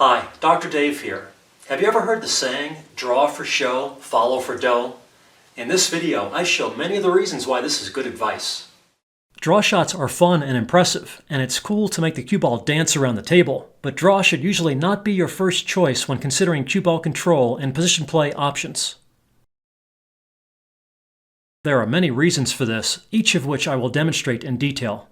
Hi, Dr. Dave here. Have you ever heard the saying, draw for show, follow for dough? In this video, I show many of the reasons why this is good advice. Draw shots are fun and impressive, and it's cool to make the cue ball dance around the table, but draw should usually not be your first choice when considering cue ball control and position play options. There are many reasons for this, each of which I will demonstrate in detail.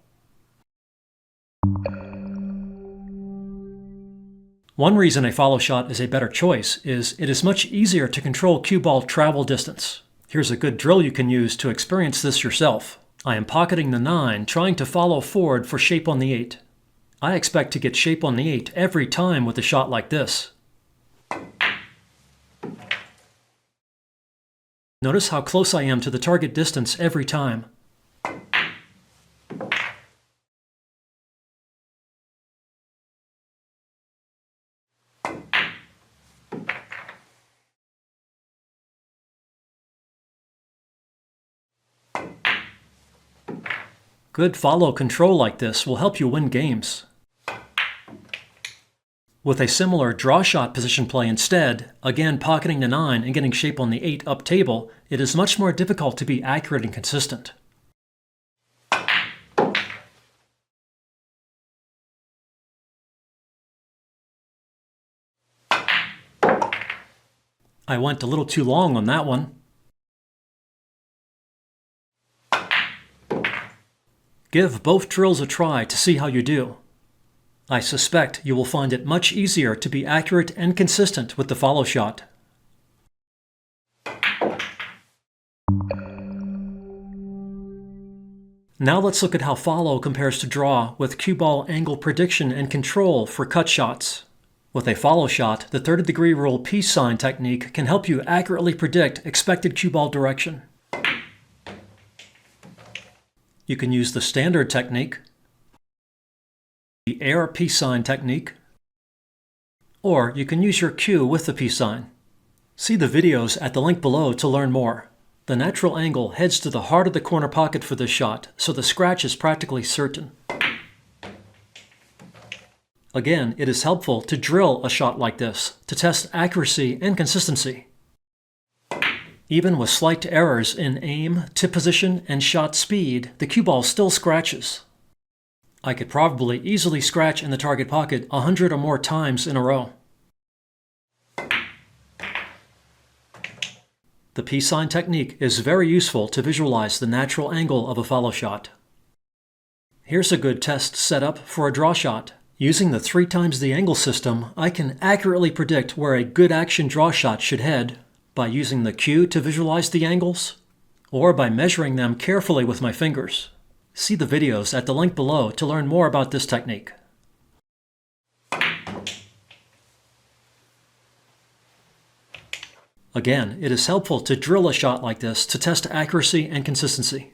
One reason a follow shot is a better choice is it is much easier to control cue ball travel distance. Here's a good drill you can use to experience this yourself. I am pocketing the 9, trying to follow forward for shape on the 8. I expect to get shape on the 8 every time with a shot like this. Notice how close I am to the target distance every time. Good follow control like this will help you win games. With a similar draw shot position play instead, again pocketing the 9 and getting shape on the 8 up table, it is much more difficult to be accurate and consistent. I went a little too long on that one. Give both drills a try to see how you do. I suspect you will find it much easier to be accurate and consistent with the follow shot. Now let's look at how follow compares to draw with cue ball angle prediction and control for cut shots. With a follow shot, the 30-degree rule peace sign technique can help you accurately predict expected cue ball direction. You can use the standard technique, the air peace sign technique, or you can use your cue with the peace sign. See the videos at the link below to learn more. The natural angle heads to the heart of the corner pocket for this shot, so the scratch is practically certain. Again, it is helpful to drill a shot like this to test accuracy and consistency. Even with slight errors in aim, tip position, and shot speed, the cue ball still scratches. I could probably easily scratch in the target pocket 100 or more times in a row. The peace sign technique is very useful to visualize the natural angle of a follow shot. Here's a good test setup for a draw shot. Using the 3 times the angle system, I can accurately predict where a good action draw shot should head by using the cue to visualize the angles, or by measuring them carefully with my fingers. See the videos at the link below to learn more about this technique. Again, it is helpful to drill a shot like this to test accuracy and consistency.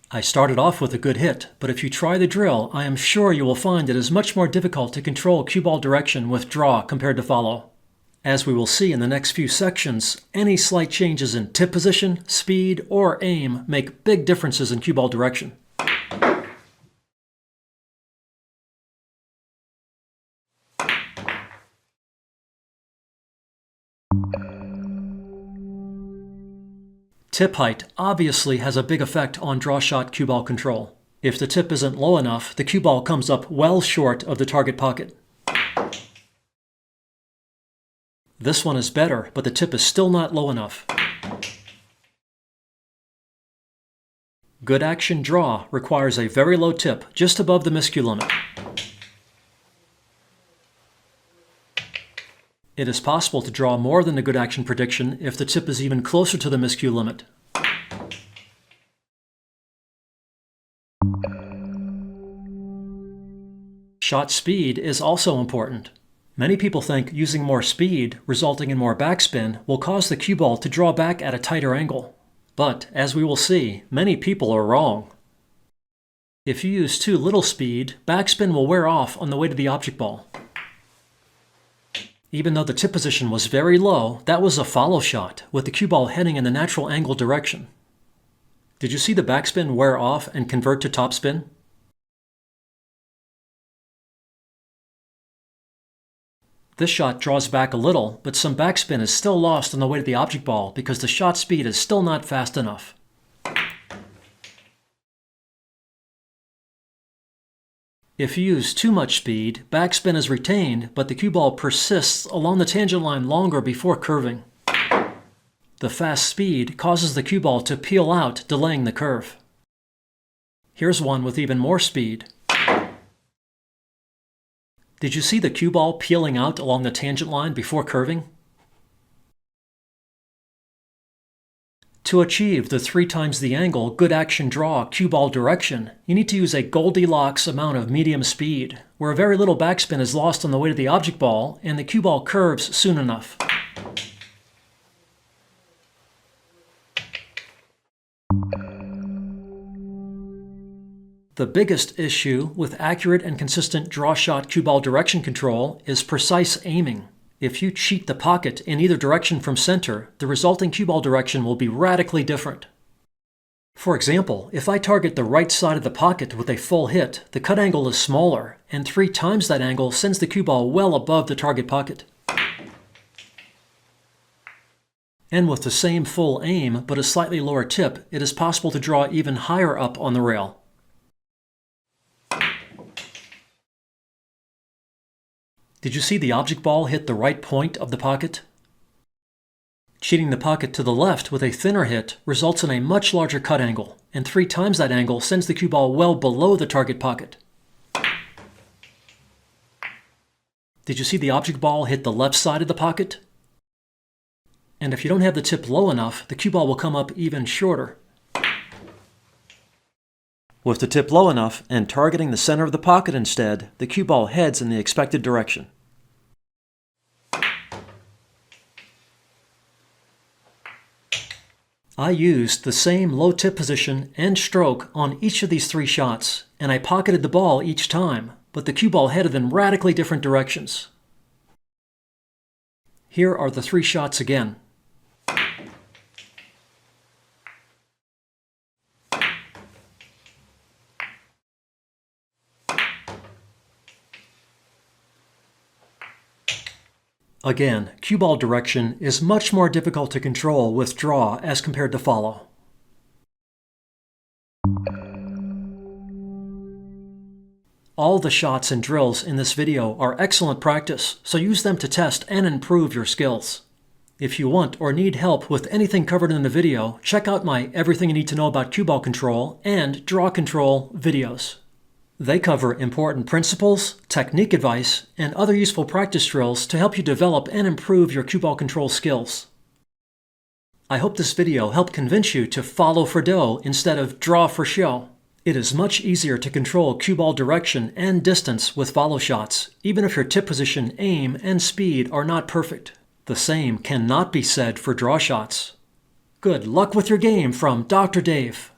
I started off with a good hit, but if you try the drill, I am sure you will find it is much more difficult to control cue ball direction with draw compared to follow. As we will see in the next few sections, any slight changes in tip position, speed, or aim make big differences in cue ball direction. Tip height obviously has a big effect on draw shot cue ball control. If the tip isn't low enough, the cue ball comes up well short of the target pocket. This one is better, but the tip is still not low enough. Good action draw requires a very low tip, just above the miscue limit. It is possible to draw more than the good action prediction if the tip is even closer to the miscue limit. Shot speed is also important. Many people think using more speed, resulting in more backspin, will cause the cue ball to draw back at a tighter angle. But, as we will see, many people are wrong. If you use too little speed, backspin will wear off on the way to the object ball. Even though the tip position was very low, that was a follow shot, with the cue ball heading in the natural angle direction. Did you see the backspin wear off and convert to topspin? This shot draws back a little, but some backspin is still lost on the way to the object ball because the shot speed is still not fast enough. If you use too much speed, backspin is retained, but the cue ball persists along the tangent line longer before curving. The fast speed causes the cue ball to peel out, delaying the curve. Here's one with even more speed. Did you see the cue ball peeling out along the tangent line before curving? To achieve the 3 times the angle good action draw cue ball direction, you need to use a Goldilocks amount of medium speed, where very little backspin is lost on the way to the object ball and the cue ball curves soon enough. The biggest issue with accurate and consistent draw shot cue ball direction control is precise aiming. If you cheat the pocket in either direction from center, the resulting cue ball direction will be radically different. For example, if I target the right side of the pocket with a full hit, the cut angle is smaller, and 3 times that angle sends the cue ball well above the target pocket. And with the same full aim, but a slightly lower tip, it is possible to draw even higher up on the rail. Did you see the object ball hit the right point of the pocket? Cheating the pocket to the left with a thinner hit results in a much larger cut angle, and 3 times that angle sends the cue ball well below the target pocket. Did you see the object ball hit the left side of the pocket? And if you don't have the tip low enough, the cue ball will come up even shorter. With the tip low enough and targeting the center of the pocket instead, the cue ball heads in the expected direction. I used the same low tip position and stroke on each of these 3 shots, and I pocketed the ball each time, but the cue ball headed in radically different directions. Here are the 3 shots again. Again, cue ball direction is much more difficult to control with draw as compared to follow. All the shots and drills in this video are excellent practice, so use them to test and improve your skills. If you want or need help with anything covered in the video, check out my Everything You Need to Know About Cue Ball Control and Draw Control videos. They cover important principles, technique advice, and other useful practice drills to help you develop and improve your cue ball control skills. I hope this video helped convince you to follow for dough instead of draw for show. It is much easier to control cue ball direction and distance with follow shots, even if your tip position, aim, and speed are not perfect. The same cannot be said for draw shots. Good luck with your game from Dr. Dave.